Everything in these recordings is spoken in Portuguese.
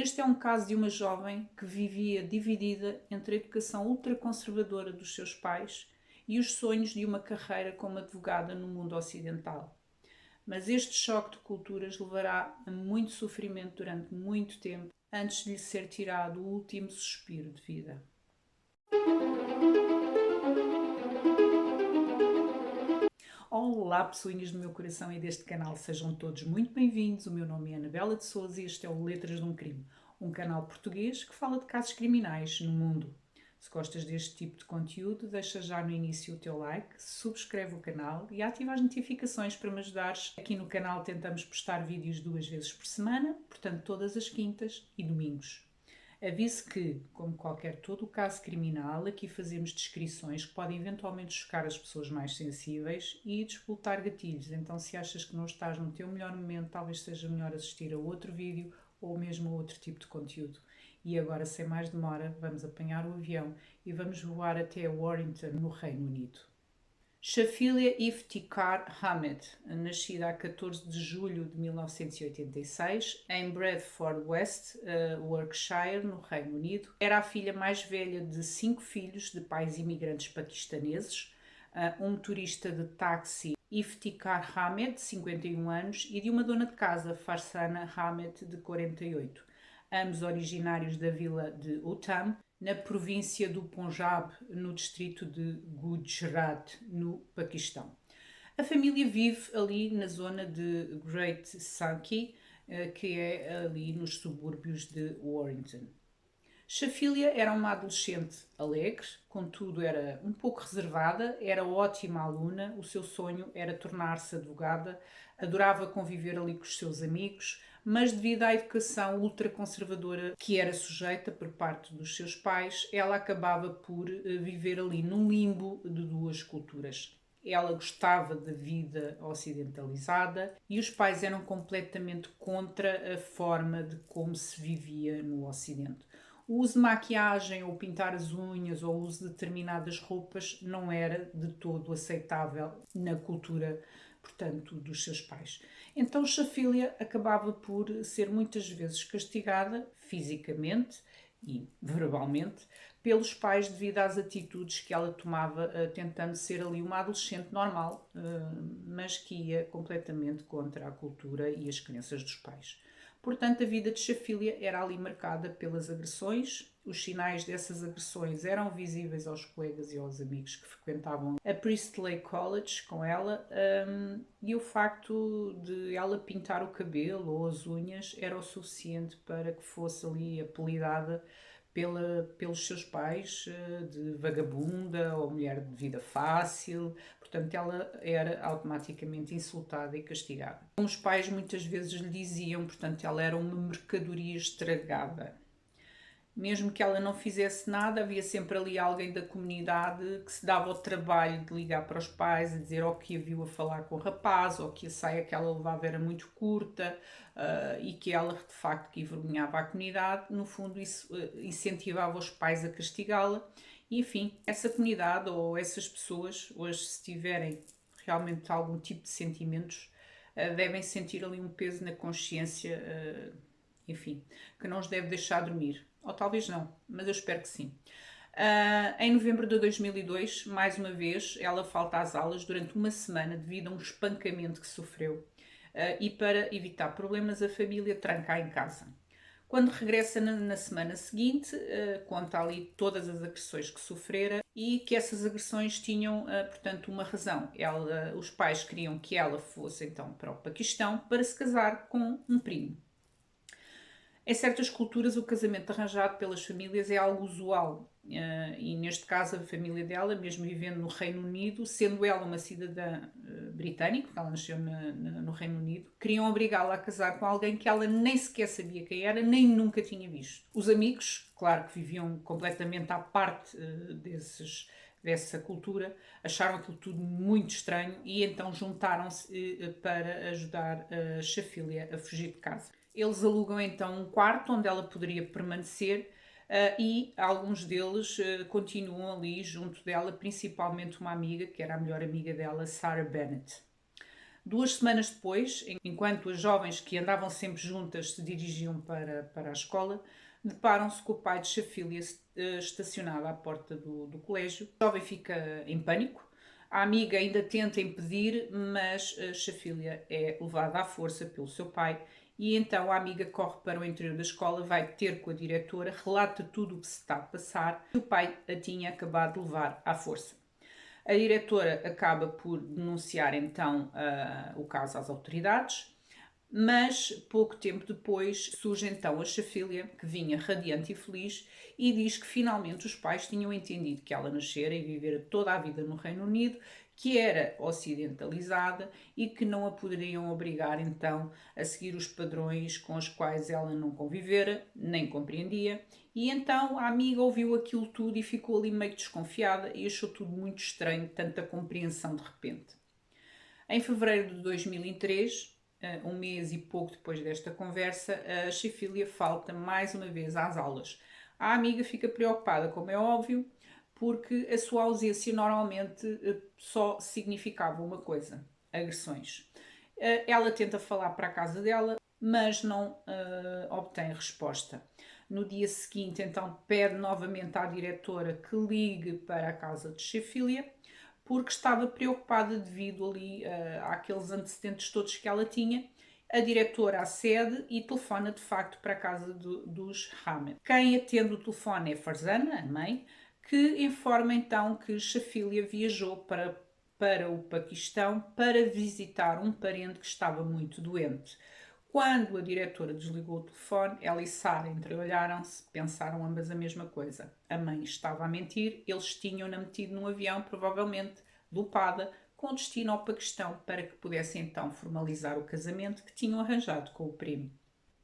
Este é um caso de uma jovem que vivia dividida entre a educação ultraconservadora dos seus pais e os sonhos de uma carreira como advogada no mundo ocidental. Mas este choque de culturas levará a muito sofrimento durante muito tempo antes de lhe ser tirado o último suspiro de vida. Olá, pessoinhas do meu coração e deste canal, sejam todos muito bem-vindos. O meu nome é Anabela de Souza e este é o Letras de um Crime, um canal português que fala de casos criminais no mundo. Se gostas deste tipo de conteúdo, deixa já no início o teu like, subscreve o canal e ativa as notificações para me ajudares. Aqui no canal tentamos postar vídeos 2 vezes por semana, portanto todas as quintas e domingos. Aviso que, como qualquer todo o caso criminal, aqui fazemos descrições que podem eventualmente chocar as pessoas mais sensíveis e despoltar gatilhos. Então, se achas que não estás no teu melhor momento, talvez seja melhor assistir a outro vídeo ou mesmo a outro tipo de conteúdo. E agora, sem mais demora, vamos apanhar o avião e vamos voar até Warrington, no Reino Unido. Shafilia Iftikhar Ahmed, nascida a 14 de julho de 1986 em Bradford West, Warwickshire, no Reino Unido, era a filha mais velha de 5 filhos de pais imigrantes paquistaneses, um motorista de táxi, Iftikhar Ahmed, de 51 anos, e de uma dona de casa, Farsana Ahmed, de 48, ambos originários da vila de Uttam, na província do Punjab, no distrito de Gujarat, no Paquistão. A família vive ali na zona de Great Sankey, que é ali nos subúrbios de Warrington. Shafilia era uma adolescente alegre, contudo era um pouco reservada, era ótima aluna, o seu sonho era tornar-se advogada, adorava conviver ali com os seus amigos, mas devido à educação ultraconservadora que era sujeita por parte dos seus pais, ela acabava por viver ali num limbo de duas culturas. Ela gostava da vida ocidentalizada e os pais eram completamente contra a forma de como se vivia no Ocidente. O uso de maquiagem ou pintar as unhas ou o uso de determinadas roupas não era de todo aceitável na cultura, portanto, dos seus pais. Então Shafilia acabava por ser muitas vezes castigada fisicamente e verbalmente pelos pais devido às atitudes que ela tomava, tentando ser ali uma adolescente normal, mas que ia completamente contra a cultura e as crenças dos pais. Portanto, a vida de Shafilia era ali marcada pelas agressões. Os sinais dessas agressões eram visíveis aos colegas e aos amigos que frequentavam a Priestley College com ela, e o facto de ela pintar o cabelo ou as unhas era o suficiente para que fosse ali apelidada pelos seus pais de vagabunda ou mulher de vida fácil. Portanto, ela era automaticamente insultada e castigada. Como os pais muitas vezes lhe diziam, portanto, ela era uma mercadoria estragada. Mesmo que ela não fizesse nada, havia sempre ali alguém da comunidade que se dava o trabalho de ligar para os pais e dizer ou que a viu a falar com o rapaz, ou que a saia que ela levava era muito curta, e que ela de facto que envergonhava a comunidade. No fundo, isso incentivava os pais a castigá-la. E enfim, essa comunidade ou essas pessoas, hoje, se tiverem realmente algum tipo de sentimentos, devem sentir ali um peso na consciência, enfim, que não os deve deixar dormir. Ou talvez não, mas eu espero que sim. Em novembro de 2002, mais uma vez, ela falta às aulas durante uma semana devido a um espancamento que sofreu. E para evitar problemas, a família tranca-a em casa. Quando regressa na semana seguinte, conta ali todas as agressões que sofrera e que essas agressões tinham, portanto, uma razão. Os pais queriam que ela fosse então para o Paquistão para se casar com um primo. Em certas culturas, o casamento arranjado pelas famílias é algo usual. E neste caso, a família dela, mesmo vivendo no Reino Unido, sendo ela uma cidadã britânica, porque ela nasceu no Reino Unido, queriam obrigá-la a casar com alguém que ela nem sequer sabia quem era, nem nunca tinha visto. Os amigos, claro que viviam completamente à parte dessa cultura, acharam aquilo tudo muito estranho e então juntaram-se para ajudar a Shafilia a fugir de casa. Eles alugam então um quarto onde ela poderia permanecer, e alguns deles continuam ali junto dela, principalmente uma amiga, que era a melhor amiga dela, Sarah Bennett. 2 semanas depois, enquanto as jovens que andavam sempre juntas se dirigiam para a escola, deparam-se com o pai de Shafília estacionado à porta do colégio. A jovem fica em pânico. A amiga ainda tenta impedir, mas Shafília é levada à força pelo seu pai e então a amiga corre para o interior da escola, vai ter com a diretora, relata tudo o que se está a passar e o pai a tinha acabado de levar à força. A diretora acaba por denunciar então o caso às autoridades, mas pouco tempo depois surge então a Shafília, que vinha radiante e feliz, e diz que finalmente os pais tinham entendido que ela nascera e vivera toda a vida no Reino Unido, que era ocidentalizada e que não a poderiam obrigar então a seguir os padrões com os quais ela não convivera, nem compreendia. E então a amiga ouviu aquilo tudo e ficou ali meio desconfiada e achou tudo muito estranho, tanta compreensão de repente. Em fevereiro de 2003, um mês e pouco depois desta conversa, a Shafília falta mais uma vez às aulas. A amiga fica preocupada, como é óbvio, porque a sua ausência normalmente só significava uma coisa: agressões. Ela tenta falar para a casa dela, mas não obtém resposta. No dia seguinte, então, pede novamente à diretora que ligue para a casa de Shafília, porque estava preocupada devido ali àqueles antecedentes todos que ela tinha. A diretora acede e telefona de facto para a casa dos Hamed. Quem atende o telefone é Farzana, a mãe, que informa então que Shafília viajou para o Paquistão para visitar um parente que estava muito doente. Quando a diretora desligou o telefone, ela e Sara entreolharam-se, pensaram ambas a mesma coisa. A mãe estava a mentir, eles tinham-na metido num avião, provavelmente dopada, com destino ao Paquistão, para que pudessem então formalizar o casamento que tinham arranjado com o primo.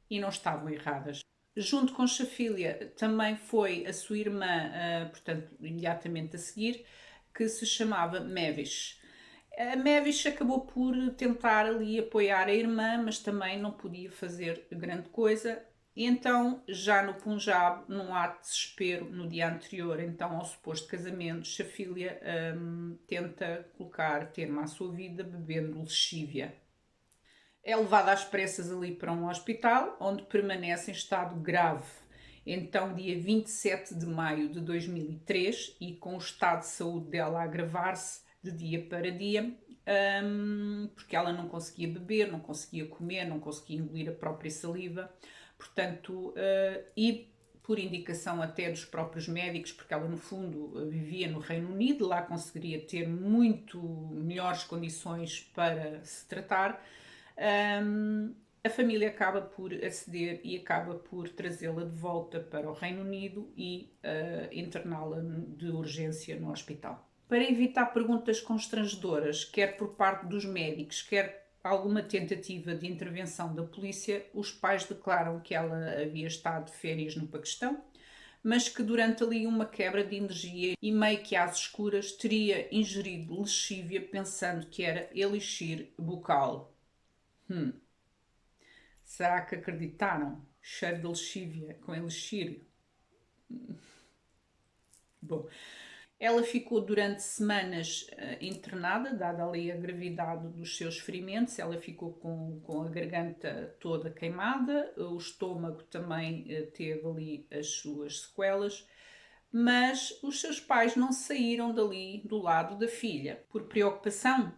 E não estavam erradas. Junto com Shafília também foi a sua irmã, portanto, imediatamente a seguir, que se chamava Mavish. A Mavish acabou por tentar ali apoiar a irmã, mas também não podia fazer grande coisa. E então, já no Punjab, num ato de desespero, no dia anterior então ao suposto casamento, Shafília tenta colocar termo à sua vida bebendo lexívia. É levada às pressas ali para um hospital, onde permanece em estado grave. Então, dia 27 de maio de 2003, e com o estado de saúde dela a agravar-se de dia para dia, porque ela não conseguia beber, não conseguia comer, não conseguia engolir a própria saliva, portanto, e por indicação até dos próprios médicos, porque ela no fundo vivia no Reino Unido, lá conseguiria ter muito melhores condições para se tratar. A família acaba por aceder e acaba por trazê-la de volta para o Reino Unido e interná-la de urgência no hospital. Para evitar perguntas constrangedoras, quer por parte dos médicos, quer alguma tentativa de intervenção da polícia, os pais declaram que ela havia estado de férias no Paquistão, mas que durante ali uma quebra de energia e meio que às escuras teria ingerido lexívia pensando que era elixir bucal. Será que acreditaram? Cheiro de lexívia com elixir? Bom, ela ficou durante semanas internada, dada ali a gravidade dos seus ferimentos. Ela ficou com a garganta toda queimada, o estômago também teve ali as suas sequelas, mas os seus pais não saíram dali do lado da filha. Por preocupação?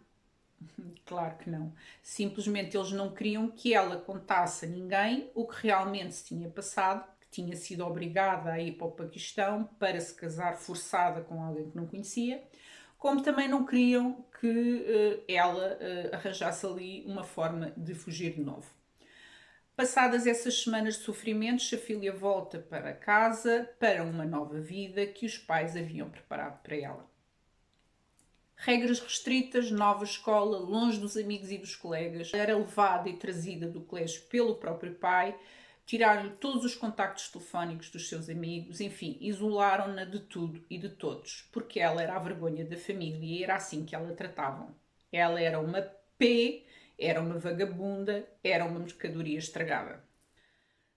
Claro que não. Simplesmente eles não queriam que ela contasse a ninguém o que realmente se tinha passado, que tinha sido obrigada a ir para o Paquistão para se casar forçada com alguém que não conhecia, como também não queriam que ela arranjasse ali uma forma de fugir de novo. Passadas essas semanas de sofrimentos, a filha volta para casa, para uma nova vida que os pais haviam preparado para ela. Regras restritas, nova escola, longe dos amigos e dos colegas. Era levada e trazida do colégio pelo próprio pai, tiraram-lhe todos os contactos telefónicos dos seus amigos, enfim, isolaram-na de tudo e de todos, porque ela era a vergonha da família e era assim que ela tratavam. Ela era uma P, era uma vagabunda, era uma mercadoria estragada.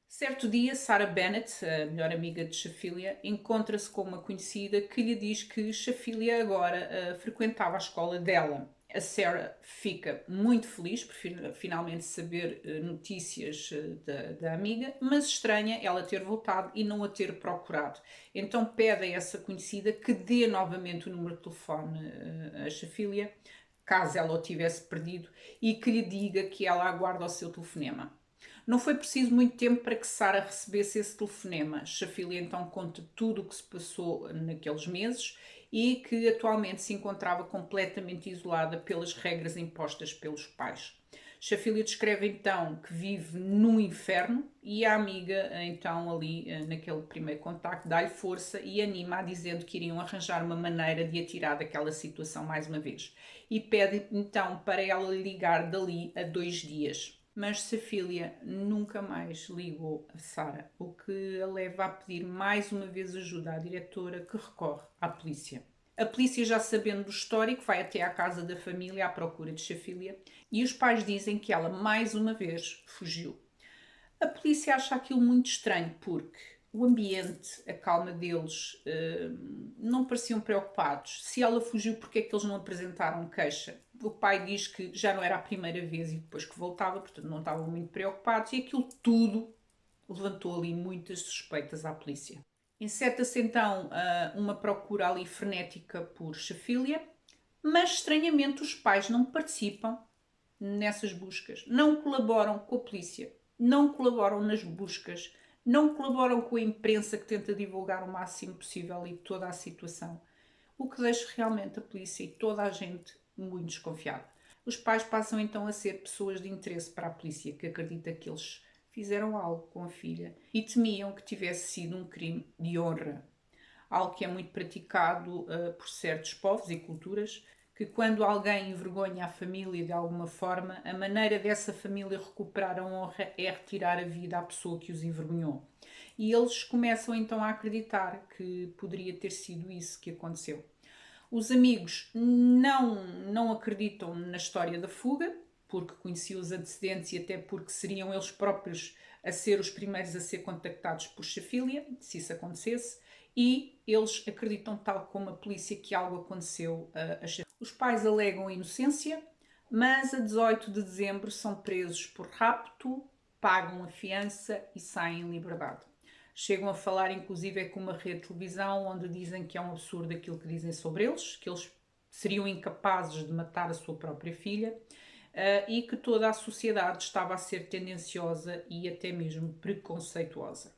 Certo dia, Sarah Bennett, a melhor amiga de Shafília, encontra-se com uma conhecida que lhe diz que Shafília agora frequentava a escola dela. A Sarah fica muito feliz por finalmente saber notícias da amiga, mas estranha ela ter voltado e não a ter procurado. Então pede a essa conhecida que dê novamente o número de telefone a Shafília, caso ela o tivesse perdido, e que lhe diga que ela aguarda o seu telefonema. Não foi preciso muito tempo para que Sara recebesse esse telefonema. Shafília então conta tudo o que se passou naqueles meses e que atualmente se encontrava completamente isolada pelas regras impostas pelos pais. Shafília descreve então que vive num inferno e a amiga, então, ali naquele primeiro contacto, dá-lhe força e anima-a dizendo que iriam arranjar uma maneira de a tirar daquela situação mais uma vez. E pede então para ela ligar dali a 2 dias. Mas Shafília nunca mais ligou a Sara, o que a leva a pedir mais uma vez ajuda à diretora, que recorre à polícia. A polícia, já sabendo do histórico, vai até à casa da família à procura de Shafília e os pais dizem que ela mais uma vez fugiu. A polícia acha aquilo muito estranho porque o ambiente, a calma deles, não pareciam preocupados. Se ela fugiu, porque é que eles não apresentaram queixa? O pai diz que já não era a primeira vez e depois que voltava, portanto não estavam muito preocupados, e aquilo tudo levantou ali muitas suspeitas à polícia. Enceta-se então uma procura ali frenética por Shafília, mas estranhamente os pais não participam nessas buscas, não colaboram com a polícia, não colaboram nas buscas, não colaboram com a imprensa que tenta divulgar o máximo possível e toda a situação, o que deixa realmente a polícia e toda a gente muito desconfiada. Os pais passam então a ser pessoas de interesse para a polícia, que acredita que eles fizeram algo com a filha e temiam que tivesse sido um crime de honra, algo que é muito praticado por certos povos e culturas, que quando alguém envergonha a família de alguma forma, a maneira dessa família recuperar a honra é retirar a vida à pessoa que os envergonhou. E eles começam então a acreditar que poderia ter sido isso que aconteceu. Os amigos não acreditam na história da fuga, porque conheciam os antecedentes e até porque seriam eles próprios a ser os primeiros a ser contactados por Shafília, se isso acontecesse, e eles acreditam, tal como a polícia, que algo aconteceu a Shafília. Os pais alegam inocência, mas a 18 de dezembro são presos por rapto, pagam a fiança e saem em liberdade. Chegam a falar, inclusive, com uma rede de televisão onde dizem que é um absurdo aquilo que dizem sobre eles, que eles seriam incapazes de matar a sua própria filha e que toda a sociedade estava a ser tendenciosa e até mesmo preconceituosa.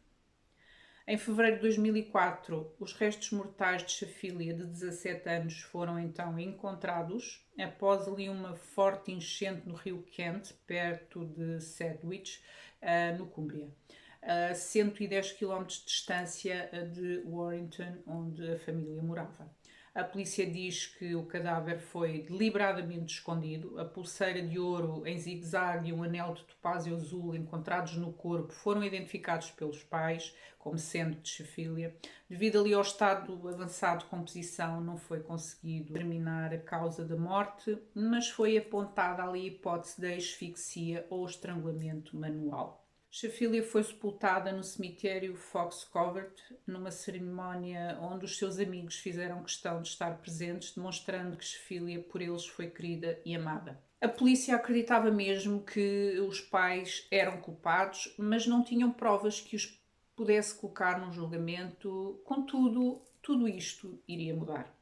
Em fevereiro de 2004, os restos mortais de Shafília, de 17 anos, foram então encontrados após ali uma forte enchente no rio Kent, perto de Sedgwick, no Cumbria, a 110 km de distância de Warrington, onde a família morava. A polícia diz que o cadáver foi deliberadamente escondido. A pulseira de ouro em zigue-zague e um anel de topázio azul encontrados no corpo foram identificados pelos pais como sendo de Shafília. Devido ali ao estado avançado de composição, não foi conseguido determinar a causa da morte, mas foi apontada ali a hipótese da asfixia ou estrangulamento manual. Shafília foi sepultada no cemitério Fox Covert, numa cerimónia onde os seus amigos fizeram questão de estar presentes, demonstrando que Shafília por eles foi querida e amada. A polícia acreditava mesmo que os pais eram culpados, mas não tinham provas que os pudesse colocar num julgamento. Contudo, tudo isto iria mudar.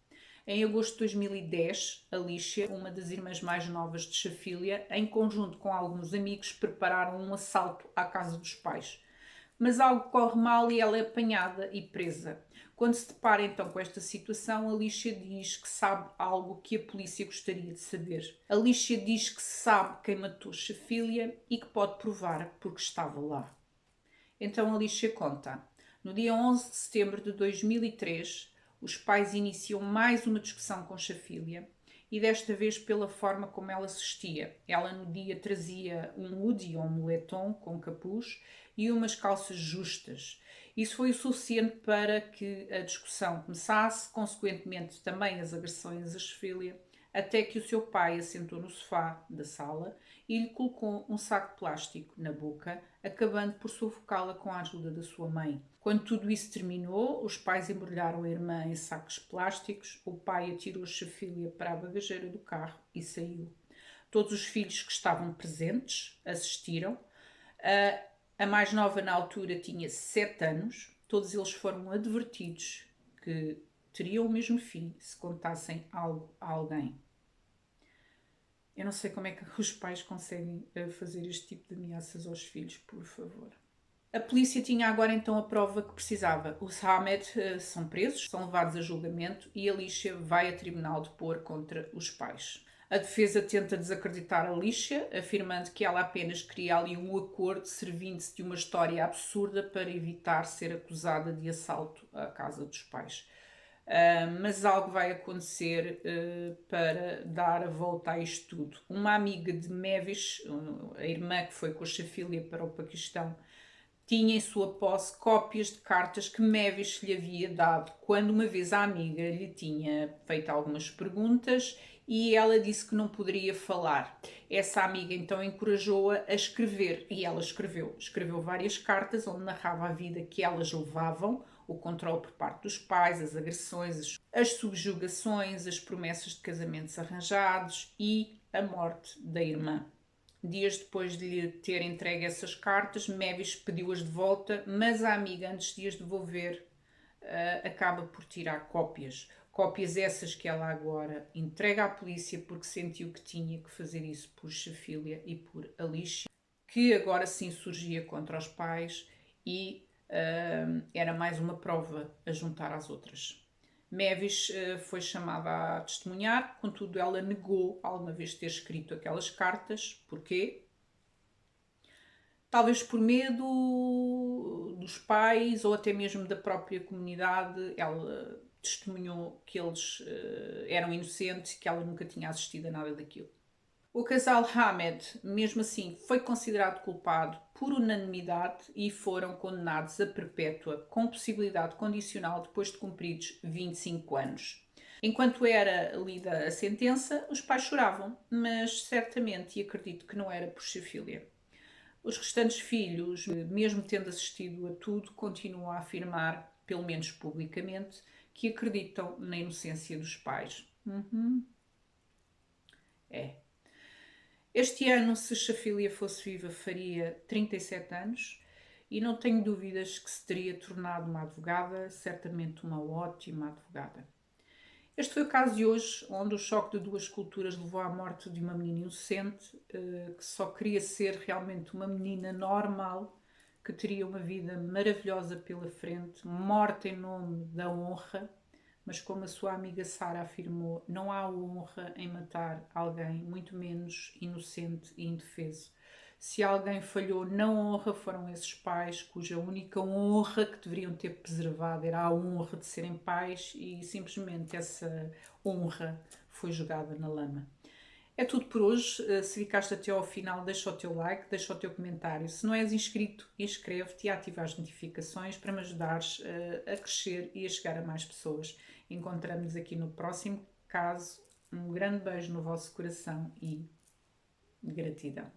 Em agosto de 2010, Alicia, uma das irmãs mais novas de Shafília, em conjunto com alguns amigos, prepararam um assalto à casa dos pais. Mas algo corre mal e ela é apanhada e presa. Quando se depara então com esta situação, Alicia diz que sabe algo que a polícia gostaria de saber. Alicia diz que sabe quem matou Shafília e que pode provar porque estava lá. Então Alicia conta: no dia 11 de setembro de 2003, os pais iniciam mais uma discussão com Shafília e desta vez pela forma como ela se vestia. Ela no dia trazia um hoodie ou um moletom com capuz e umas calças justas. Isso foi o suficiente para que a discussão começasse, consequentemente também as agressões a Shafília. até que o seu pai a sentou no sofá da sala e lhe colocou um saco de plástico na boca, acabando por sufocá-la com a ajuda da sua mãe. Quando tudo isso terminou, os pais embrulharam a irmã em sacos plásticos, o pai atirou a chafilha para a bagageira do carro e saiu. Todos os filhos que estavam presentes assistiram. A mais nova na altura tinha 7 anos. Todos eles foram advertidos que teriam o mesmo fim se contassem algo a alguém. Eu não sei como é que os pais conseguem fazer este tipo de ameaças aos filhos, por favor. A polícia tinha agora então a prova que precisava. Os Hamed são presos, são levados a julgamento e a Alicia vai a tribunal depor contra os pais. A defesa tenta desacreditar a Alicia, afirmando que ela apenas queria ali um acordo, servindo-se de uma história absurda para evitar ser acusada de assalto à casa dos pais. Mas algo vai acontecer para dar a volta a isto tudo. Uma amiga de Mavis, a irmã que foi com a chafilha para o Paquistão, tinha em sua posse cópias de cartas que Mavis lhe havia dado quando uma vez a amiga lhe tinha feito algumas perguntas e ela disse que não poderia falar. Essa amiga então encorajou-a a escrever e ela escreveu várias cartas onde narrava a vida que elas levavam, o controle por parte dos pais, as agressões, as subjugações, as promessas de casamentos arranjados e a morte da irmã. Dias depois de lhe ter entregue essas cartas, Mavis pediu-as de volta, mas a amiga, antes de as devolver, acaba por tirar cópias. Cópias essas que ela agora entrega à polícia porque sentiu que tinha que fazer isso por Chafília e por Alicia, que agora sim surgia contra os pais e era mais uma prova a juntar às outras. Mavis foi chamada a testemunhar, contudo ela negou alguma vez ter escrito aquelas cartas. Porquê? Talvez por medo dos pais ou até mesmo da própria comunidade. Ela testemunhou que eles eram inocentes e que ela nunca tinha assistido a nada daquilo. O casal Hamed, mesmo assim, foi considerado culpado por unanimidade e foram condenados a perpétua, com possibilidade condicional depois de cumpridos 25 anos. Enquanto era lida a sentença, os pais choravam, mas certamente, e acredito que não era por chefília. Os restantes filhos, mesmo tendo assistido a tudo, continuam a afirmar, pelo menos publicamente, que acreditam na inocência dos pais. É. Este ano, se Chafília fosse viva, faria 37 anos e não tenho dúvidas que se teria tornado uma advogada, certamente uma ótima advogada. Este foi o caso de hoje, onde o choque de duas culturas levou à morte de uma menina inocente que só queria ser realmente uma menina normal, que teria uma vida maravilhosa pela frente, morta em nome da honra. Mas como a sua amiga Sara afirmou, não há honra em matar alguém, muito menos inocente e indefeso. Se alguém falhou na honra, foram esses pais, cuja única honra que deveriam ter preservado era a honra de serem pais e simplesmente essa honra foi jogada na lama. É tudo por hoje. Se ficaste até ao final, deixa o teu like, deixa o teu comentário. Se não és inscrito, inscreve-te e ativa as notificações para me ajudares a crescer e a chegar a mais pessoas. Encontramos-nos aqui no próximo caso. Um grande beijo no vosso coração e gratidão.